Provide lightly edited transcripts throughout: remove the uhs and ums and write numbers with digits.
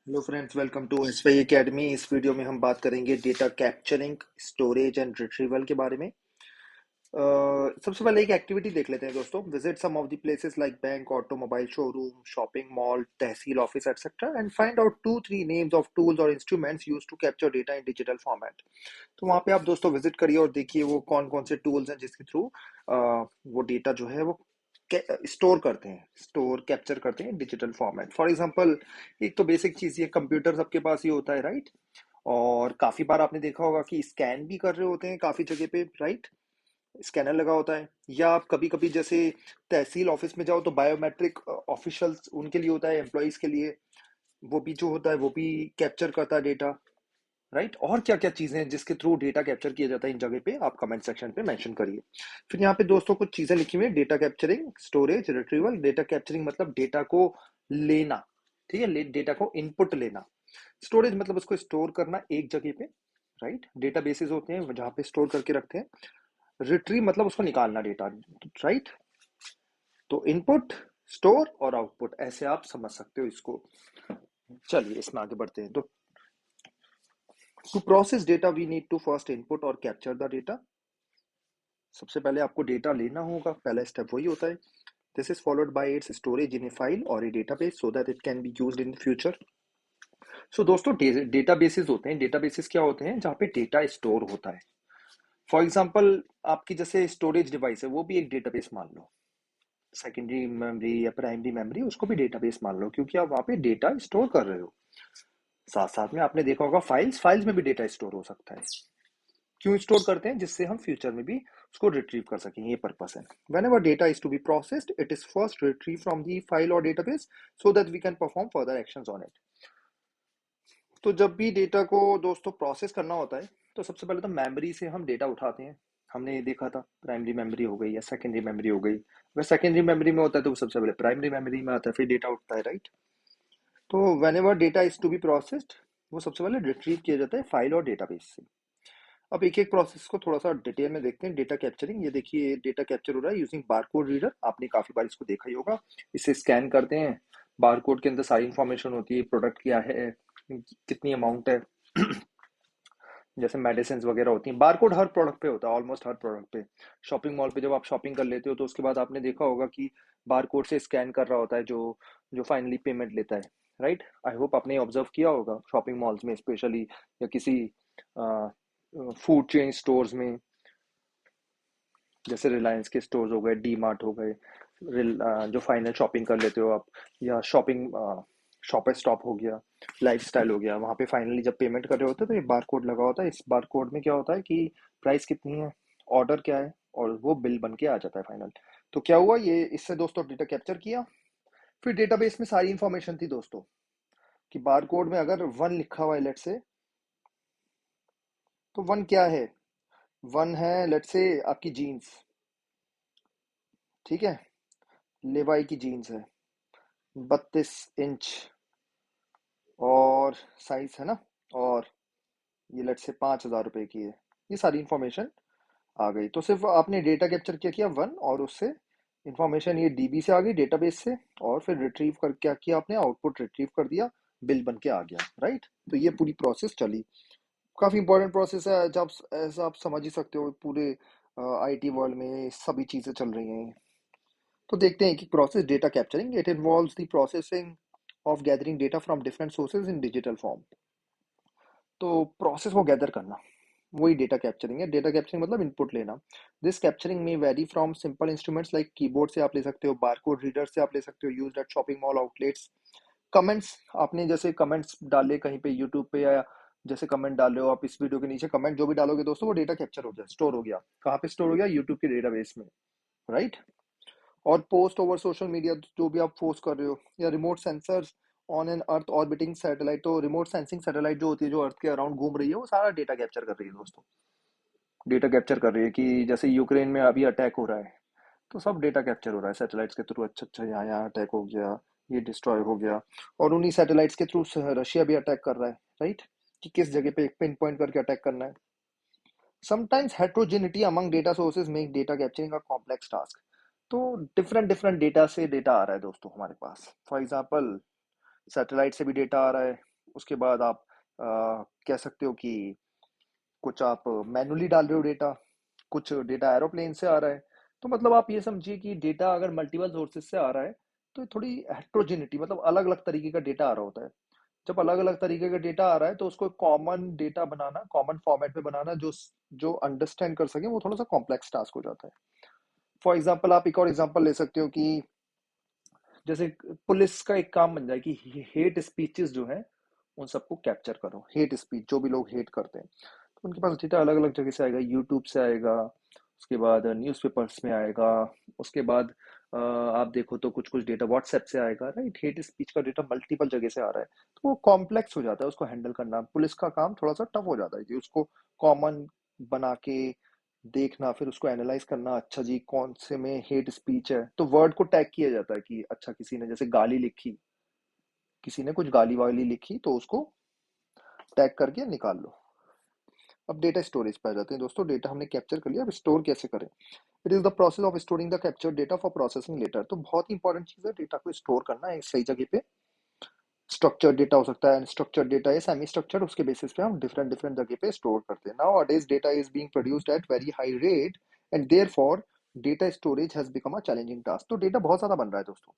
Hello friends, welcome to S Y academy. इस video में हम बात करेंगे data capturing, storage and retrieval के बारे में। सबसे पहले एक एक्टिविटी देख लेते हैं दोस्तों। Visit some of the places like bank, automobile showroom, shopping mall, tehsil office etcetera and find out 2-3 names of tools और instruments used to capture data in digital format. तो वहाँ पे आप दोस्तों विजिट करिए और देखिए वो कौन कौन से टूल्स हैं जिसके थ्रू वो डेटा जो है वो स्टोर कैप्चर करते हैं डिजिटल फॉर्मेट। फॉर एग्जांपल, एक तो बेसिक चीज, ये कंप्यूटर सबके पास ही होता है, राइट? और काफी बार आपने देखा होगा कि स्कैन भी कर रहे होते हैं काफी जगह पे, राइट? स्कैनर लगा होता है। या आप कभी कभी जैसे तहसील ऑफिस में जाओ तो बायोमेट्रिक ऑफिशियल्स उनके लिए होता है, एम्प्लॉयज के लिए। वो भी जो होता है वो भी कैप्चर करता है डेटा, राइट? और क्या क्या चीजें हैं जिसके थ्रू डेटा कैप्चर किया जाता है इन जगह पे, आप कमेंट सेक्शन पे मेंशन करिए। फिर यहाँ पे दोस्तों कुछ चीजें लिखी हुई है। Data capturing, storage, retrieval. Data capturing मतलब डेटा को लेना, ठीक है, डेटा को इनपुट लेना। स्टोरेज मतलब उसको स्टोर करना एक जगह पे, राइट? डेटा बेसिस होते हैं जहाँ पे स्टोर करके रखते हैं। रिट्रीव मतलब उसको निकालना डेटा, राइट? तो इनपुट, स्टोर और आउटपुट, ऐसे आप समझ सकते हो इसको। चलिए इसमें आगे बढ़ते हैं। तो to process data we need to first input और कैप्चर द डेटा। सबसे पहले आपको डेटा लेना होगा, पहला स्टेप वही होता है। This is followed by its storage in a file और a database so that it can be used in future. So दोस्तों, डेटाबेसेस होते हैं। डेटाबेसेस क्या होते हैं? जहाँ पे डेटा स्टोर होता है। फॉर एग्जांपल, आपकी जैसे स्टोरेज डिवाइस है वो भी एक डेटाबेस मान लो। सेकेंडरी मेमोरी या प्राइमरी मेमोरी, उसको भी डेटाबेस मान लो, क्योंकि आप वहाँ पे डेटा स्टोर कर रहे हो। साथ साथ में आपने देखा होगा फाइल्स, फाइल्स में भी डेटा स्टोर हो सकता है। क्यों स्टोर करते हैं? जिससे हम फ्यूचर में भी उसको रिट्रीव कर सकें, ये पर्पस है। whenever data is to be processed, it is first retrieved from the file or database so that we can perform further actions on it। तो जब भी डेटा को दोस्तों प्रोसेस करना होता है तो सबसे पहले तो मेमोरी से हम डेटा उठाते हैं। हमने ये देखा था, प्राइमरी मेमोरी हो गई या सेकेंडरी मेमोरी हो गई। अगर सेकेंडरी मेमोरी में होता है तो वो सबसे पहले प्राइमरी मेमोरी में आता है, फिर डेटा उठता है, राइट? तो whenever data is to be processed, वो सबसे पहले रिट्रीव किया जाता है फाइल और डेटाबेस से। अब एक एक प्रोसेस को थोड़ा सा डिटेल में देखते हैं। डेटा कैप्चरिंग, ये देखिए डेटा कैप्चर हो रहा है यूजिंग बारकोड रीडर। आपने काफी बार इसको देखा ही होगा। इसे स्कैन करते हैं, बारकोड के अंदर सारी इंफॉर्मेशन होती है, प्रोडक्ट क्या है, कितनी अमाउंट है। जैसे मेडिसिन वगैरह होती हैं, बारकोड हर प्रोडक्ट पे होता है, ऑलमोस्ट हर प्रोडक्ट पे। शॉपिंग मॉल पे जब आप शॉपिंग कर लेते हो तो उसके बाद आपने देखा होगा कि बारकोड से स्कैन कर रहा होता है जो जो फाइनली पेमेंट लेता है, राइट? आई होप आपने ऑब्जर्व किया होगा शॉपिंग मॉल्स में स्पेशली, या किसी फूड चेन स्टोर्स में, जैसे रिलायंस के स्टोर्स हो गए, डी मार्ट हो गए। जो फाइनल शॉपिंग कर लेते हो आप, या शॉपिंग शॉप स्टॉप हो गया, लाइफस्टाइल हो गया, वहाँ पे फाइनली जब पेमेंट कर रहे होते हैं तो ये बार कोड लगा होता है। इस बार कोड में क्या होता है कि प्राइस कितनी है, ऑर्डर क्या है, और वो बिल बन के आ जाता है फाइनल। तो क्या हुआ, ये इससे दोस्तों डेटा कैप्चर किया। फिर डेटाबेस में सारी इंफॉर्मेशन थी दोस्तों, कि बार कोड में अगर 1 लिखा हुआ है लेट से, तो 1 क्या है? 1 है लेट से आपकी जीन्स, ठीक है, लेवाई की जीन्स है, 32 इंच, और साइज है ना, और ये लेट से 5,000 रुपए की है। ये सारी इंफॉर्मेशन आ गई। तो सिर्फ आपने डेटा कैप्चर क्या किया 1, और उससे इंफॉर्मेशन ये डीबी से आ गई, डेटाबेस से, और फिर रिट्रीव कर क्या किया आपने, आउटपुट रिट्रीव कर दिया, बिल बन के आ गया, राइट? तो ये पूरी प्रोसेस चली। काफी इंपॉर्टेंट प्रोसेस है। जब ऐसा आप समझ ही सकते हो, पूरे आईटी वर्ल्ड में सभी चीजें चल रही हैं। तो देखते हैं कि process data capturing, it involves the processing of gathering data from different sources in digital form. तो प्रोसेस को गैदर करना, वही डेटा कैप्चरिंग है। डेटा कैप्चरिंग मतलब इनपुट लेना। दिस कैप्चरिंग में very from simple instruments like keyboard से आप ले सकते हो, बारकोड रीडर से आप ले सकते हो, used eight shopping mall outlets. Comments, आपने जैसे कमेंट्स डाले कहीं पे यूट्यूब पे, या जैसे कमेंट डाले हो आप इस वीडियो के नीचे, कमेंट जो भी डालोगे दोस्तों वो डेटा कैप्चर हो गया, स्टोर हो गया। कहाँ पे स्टोर हो गया? यूट्यूब के डेटाबेस में, राइट? और पोस्ट ओवर सोशल मीडिया, जो भी आप पोस्ट कर रहे हो, या remote sensors on an earth orbiting satellite. तो रिमोट सेंसिंग सैटेलाइट जो होती है, जो अर्थ के अराउंड घूम रही है, वो सारा डेटा कैप्चर कर रही है दोस्तों। डेटा कैप्चर कर रही है कि जैसे यूक्रेन में अभी अटैक हो रहा है, तो सब डेटा कैप्चर हो रहा है सैटेलाइट्स के थ्रू। अच्छा अच्छा, यहाँ यहाँ अटैक हो गया, ये डिस्ट्रॉय हो गया। और उन्हीं सैटेलाइट्स के थ्रू रशिया भी अटैक कर रहा है, राइट? कि किस जगह पे पिन पॉइंट करके अटैक करना है। Sometimes heterogeneity among data sources make data capturing a complex task. तो डिफरेंट डिफरेंट डेटा से डेटा आ रहा है दोस्तों हमारे पास। फॉर एग्जांपल, सैटेलाइट से भी डेटा आ रहा है, उसके बाद आप कह सकते हो कि कुछ आप मैनुअली डाल रहे हो डेटा, कुछ डेटा एरोप्लेन से आ रहा है। तो मतलब आप ये समझिए कि डेटा अगर मल्टीपल सोर्सेज से आ रहा है तो थोड़ी हेट्रोजेनिटी, मतलब अलग अलग तरीके का डेटा आ रहा होता है। जब अलग अलग तरीके का डेटा आ रहा है तो उसको कॉमन डेटा बनाना, कॉमन फॉर्मेट में बनाना जो जो अंडरस्टैंड कर सके, वो थोड़ा सा कॉम्प्लेक्स टास्क हो जाता है। फॉर एग्जाम्पल आप एक और एग्जाम्पल ले सकते हो कि जैसे पुलिस का एक काम बन जाए कि हेट स्पीचेस जो है उन सबको कैप्चर करो। हेट स्पीच, जो भी लोग हेट करते हैं, तो उनके पास डेटा अलग अलग जगह से आएगा। यूट्यूब से आएगा, उसके बाद न्यूज़पेपर्स में आएगा, उसके बाद आप देखो तो कुछ कुछ डेटा व्हाट्सएप से आएगा, राइट। हेट स्पीच का डेटा मल्टीपल जगह से आ रहा है, तो वो कॉम्प्लेक्स हो जाता है। उसको हैंडल करना पुलिस का काम थोड़ा सा टफ हो जाता है कि उसको कॉमन बना के देखना, फिर उसको एनालाइज करना। अच्छा जी, कौन से में हेट स्पीच है, तो वर्ड को टैग किया जाता है कि अच्छा किसी ने जैसे गाली लिखी, किसी ने कुछ गाली वाली लिखी, तो उसको टैग करके निकाल लो। अब डेटा स्टोरेज पे आ जाते हैं दोस्तों। डेटा हमने कैप्चर कर लिया, अब स्टोर कैसे करें। It is the process of storing the capture data for processing later. तो बहुत ही इंपॉर्टेंट चीज है डेटा को स्टोर करना एक सही जगह पे। स्ट्रक्चर्ड डेटा हो सकता है, अनस्ट्रक्चर्ड डेटा या सेमी स्ट्रक्चर्ड, उसके बेसिस पे हम डिफरेंट डिफरेंट जगह पे स्टोर करते हैं। नाउ अडेज data is being produced at very high rate and therefore data storage has become a challenging task. तो डेटा बहुत ज्यादा बन रहा है दोस्तों।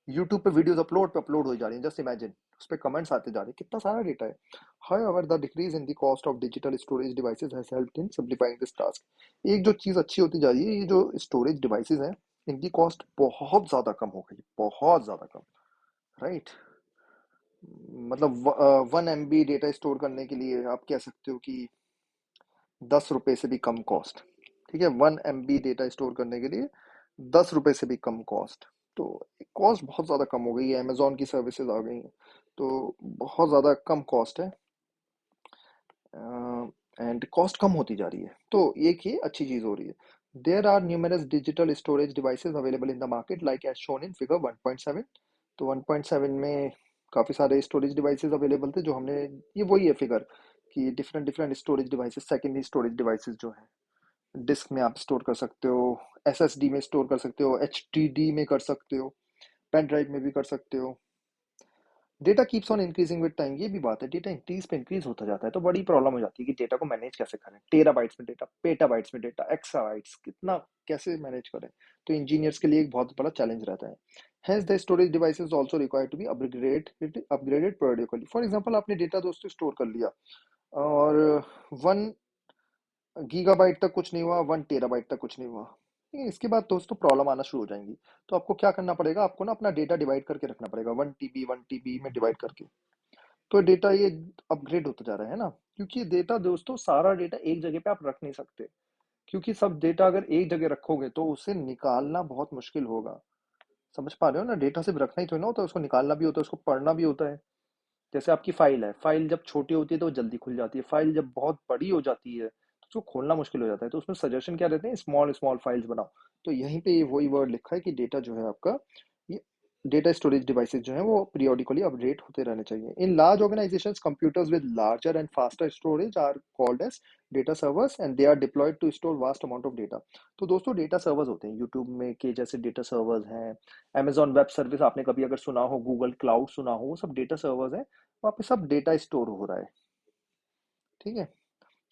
यूट्यूब पे वीडियोस अपलोड पे अपलोड हो जा रही हैं, जस्ट इमेजिन उस पे कमेंट्स आते जा रहे हैं, कितना सारा डेटा है। However the decrease in the cost of digital storage devices has helped in simplifying this task. एक जो चीज अच्छी होती जा रही है, ये जो स्टोरेज डिवाइसेस हैं, इनकी कॉस्ट बहुत ज्यादा कम हो गई, बहुत ज्यादा कम, राइट। मतलब 1 MB डेटा स्टोर करने के लिए आप कह सकते हो कि 10 रुपए से भी कम कॉस्ट। ठीक है, 1 MB डेटा स्टोर करने के लिए 10 रुपए से भी कम कॉस्ट। तो कॉस्ट बहुत ज़्यादा कम हो गई है, अमेजोन की सर्विसेज आ गई हैं, तो बहुत ज़्यादा कम कॉस्ट है। एंड कॉस्ट कम होती जा रही है, तो एक ये अच्छी चीज़ हो रही है। There are numerous digital storage devices available in the market like as shown in figure 1.7। तो 1.7 में काफ़ी सारे स्टोरेज डिवाइसेज अवेलेबल थे, जो हमने, ये वही है फिगर कि different different storage devices, secondary storage devices जो है, डिस्क में आप स्टोर कर सकते हो, एसएसडी में स्टोर कर सकते हो, एचडीडी में कर सकते हो, पेन ड्राइव में भी कर सकते हो। Data keeps on increasing with time, ये भी बात है, डेटा इंक्रीज पे इंक्रीज होता जाता है, तो बड़ी प्रॉब्लम हो जाती है कि डेटा को मैनेज कैसे करें। टेराबाइट्स में डेटा, पेटाबाइट्स में डेटा, एक्साबाइट्स, कितना कैसे मैनेज करें। तो इंजीनियर्स के लिए एक बहुत बड़ा चैलेंज रहता है। Hence the storage devices also required to be upgraded periodically. For example, आपने डेटा दोस्तों स्टोर कर लिया और 1 गीगाबाइट तक कुछ नहीं हुआ, 1 टेराबाइट तक कुछ नहीं हुआ, इसके बाद दोस्तों प्रॉब्लम आना शुरू हो जाएंगी। तो आपको क्या करना पड़ेगा, आपको ना अपना डेटा डिवाइड करके रखना पड़ेगा, 1 TB 1 TB में डिवाइड करके। तो डेटा ये अपग्रेड होता जा रहा है ना, क्योंकि डेटा दोस्तों, सारा डेटा एक जगह पे आप रख नहीं सकते, क्योंकि सब डेटा अगर एक जगह रखोगे तो उसे निकालना बहुत मुश्किल होगा। समझ पा रहे हो ना, डेटा सिर्फ रखना ही तो ना होता है, उसको निकालना भी होता है, उसको पढ़ना भी होता है। जैसे आपकी फाइल है, फाइल जब छोटी होती है तो वो जल्दी खुल जाती है, फाइल जब बहुत बड़ी हो जाती है तो उसको खोलना मुश्किल हो जाता है। तो उसमें सजेशन क्या रहते हैं, स्मॉल स्मॉल फाइल्स बनाओ। तो यहीं पे ये वही वर्ड लिखा है कि डेटा जो है आपका, ये डेटा स्टोरेज डिवाइसेस जो है वो पीरियोडिकली अपडेट होते रहने चाहिए। In large organisations computers with larger and faster storage are called as data servers and they are deployed to store vast amount of data. तो दोस्तों डेटा सर्वर्स होते हैं यूट्यूब में के जैसे डेटा सर्वर्स हैं, अमेजॉन वेब सर्विस आपने कभी अगर सुना हो, गूगल क्लाउड सुना हो, वो सब डेटा सर्वर्स हैं, वहाँ पे सब डेटा स्टोर हो रहा है। ठीक है,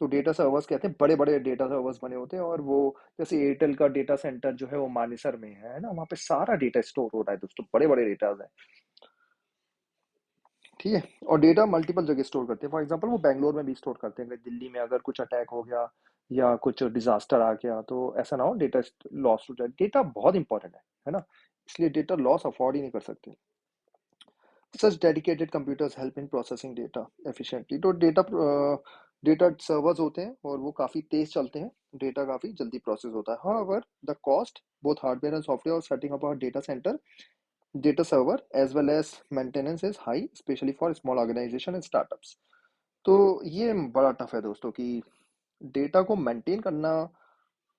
तो डेटा सर्वर्स कहते हैं, बड़े बड़े डेटा सर्वर्स बने होते हैं, और वो जैसे एयरटेल का डेटा सेंटर जो है वो मानेसर में है ना, वहाँ पे सारा डेटा स्टोर हो रहा है दोस्तों, बड़े बड़े डेटा है। ठीक है, और डेटा मल्टीपल जगह स्टोर करते हैं। फॉर एग्जांपल वो बैंगलोर में भी स्टोर करते हैं, अगर दिल्ली में अगर कुछ अटैक हो गया या कुछ डिजास्टर आ गया तो ऐसा ना हो डेटा लॉस हो जाए। डेटा बहुत इंपॉर्टेंट है ना, इसलिए डेटा लॉस अफोर्ड ही नहीं कर सकते। Such dedicated computers help in processing data efficiently. तो डेटा सर्वर्स होते हैं और वो काफ़ी तेज चलते हैं, डेटा काफ़ी जल्दी प्रोसेस होता है। However the cost both hardware and software और setting up a data centre data server as well as maintenance is high, specially for small organisation and startups. तो ये बड़ा टफ है दोस्तों कि डेटा को मेंटेन करना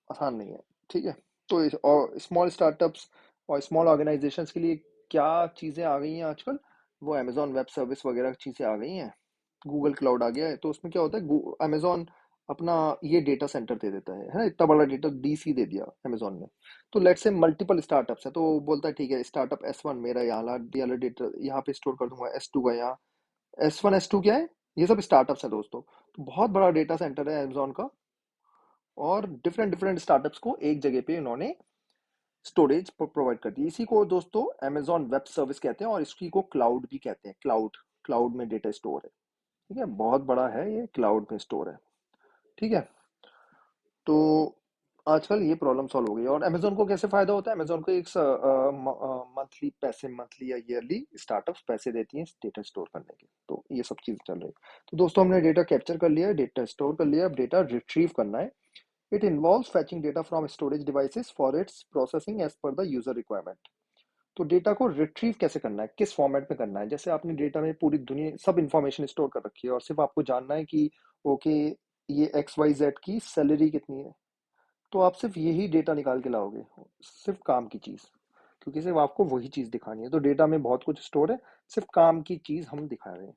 आसान नहीं है। ठीक है, तो और स्मॉल स्टार्टअप्स और स्मॉल ऑर्गेनाइजेशंस के लिए क्या चीज़ें आ गई हैं आजकल, वो अमेजॉन वेब सर्विस वगैरह चीज़ें आ गई हैं, गूगल क्लाउड आ गया है। तो उसमें क्या होता है, अमेजॉन अपना ये डेटा सेंटर दे देता है ना, इतना बड़ा डेटा डीसी दे दिया अमेजॉन ने। तो लेट से मल्टीपल स्टार्टअप्स है, तो वो बोलता है ठीक है, स्टार्टअप S1 मेरा यहाँ, ये वाला डेटा यहाँ पे स्टोर कर दूंगा, S2 का यहाँ, S1 S2 क्या है? ये सब स्टार्टअप्स है दोस्तों। तो बहुत बड़ा डेटा सेंटर है अमेजोन का, और डिफरेंट डिफरेंट स्टार्टअप्स को एक जगह पे इन्होंने स्टोरेज प्रोवाइड कर दी। इसी को दोस्तों अमेजोन वेब सर्विस कहते हैं, और इसी को क्लाउड भी कहते हैं। क्लाउड, क्लाउड में डेटा स्टोर है। ठीक है, बहुत बड़ा है ये, क्लाउड में स्टोर है। ठीक है। तो आजकल ये प्रॉब्लम सॉल्व हो गई। और अमेजोन को कैसे फायदा होता है? अमेजोन को एक मंथली पैसे, मंथली या ईयरली स्टार्टअप्स पैसे देती हैं डेटा स्टोर करने के। तो ये सब चीज चल रही है। तो दोस्तों हमने डेटा कैप्चर कर लिया है, डेटा स्टोर कर लिया है, अब डेटा रिट्रीव करना है। It involves fetching data from storage devices for its processing as per the user requirement. तो डेटा को रिट्रीव कैसे करना है, किस फॉर्मेट में करना है? जैसे आपने डेटा में पूरी दुनिया सब इंफॉर्मेशन स्टोर कर रखी है, और सिर्फ आपको जानना है कि ओके, ये XYZ की सैलरी कितनी है, तो आप सिर्फ यही डेटा निकाल के लाओगे, सिर्फ काम की चीज, क्योंकि सिर्फ आपको वही चीज दिखानी है। तो डेटा में बहुत कुछ स्टोर है, सिर्फ काम की चीज हम दिखा रहे हैं।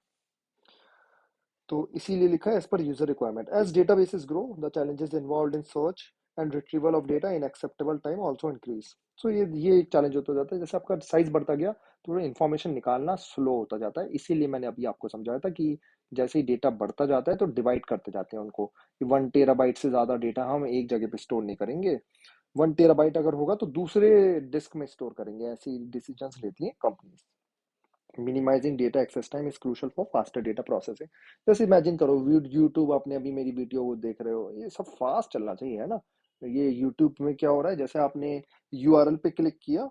तो इसीलिए लिखा है एज पर user requirement. As databases grow, the challenges involved in search and retrieval of data in acceptable time also increase. So ये एक चैलेंज होता जाता है, जैसे आपका साइज बढ़ता गया तो इन्फॉर्मेशन निकालना स्लो होता जाता है। इसीलिए मैंने अभी आपको समझाया था कि जैसे ही डेटा बढ़ता जाता है तो डिवाइड करते जाते हैं उनको, कि 1 टेराबाइट से ज्यादा डेटा हम एक जगह पे स्टोर नहीं करेंगे। 1 टेराबाइट अगर होगा तो दूसरे डिस्क में स्टोर करेंगे। ऐसी डिसीजंस लेती हैं companies. Minimising data access time is crucial for faster data processing. जैसे इमेजिन करो, यूट्यूब, आपने अभी मेरी वीडियो को देख रहे हो, ये सब फास्ट चलना चाहिए, है ना? ये यूट्यूब में क्या हो रहा है, जैसे आपने URL पे क्लिक किया,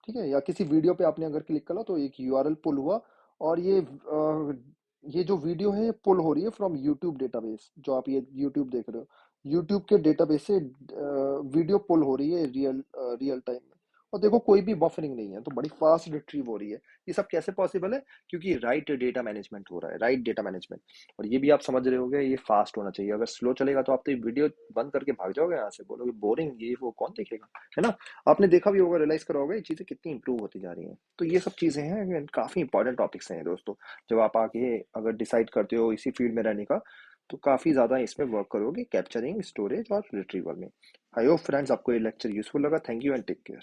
ठीक है, या किसी वीडियो पे आपने अगर क्लिक करा तो एक URL पुल हुआ, और ये जो वीडियो है ये पुल हो रही है फ्रॉम यूट्यूब डेटाबेस। जो आप ये यूट्यूब देख रहे हो, यूट्यूब के डेटाबेस से वीडियो पुल हो रही है रियल टाइम में। और देखो कोई भी बफरिंग नहीं है, तो बड़ी फास्ट रिट्रीव हो रही है। ये सब कैसे पॉसिबल है? क्योंकि राइट डेटा मैनेजमेंट हो रहा है, राइट डेटा मैनेजमेंट। और ये भी आप समझ रहे होगे, ये फास्ट होना चाहिए। अगर स्लो चलेगा तो आप तो ये वीडियो बंद करके भाग जाओगे यहाँ से, बोलोगे बोरिंग, ये वो कौन देखेगा, है ना? आपने देखा भी होगा, रियलाइज करा होगा, ये चीजें कितनी इंप्रूव होती जा रही हैं। तो ये सब चीजें हैं, काफी इंपॉर्टेंट टॉपिक्स हैं दोस्तों। जब आप आगे अगर डिसाइड करते हो इसी फील्ड में रहने का, तो काफी ज्यादा इसमें वर्क करोगे, कैप्चरिंग, स्टोरेज और रिट्रीवल में। आई होप फ्रेंड्स आपको ये लेक्चर यूजफुल लगा। Thank you and take care.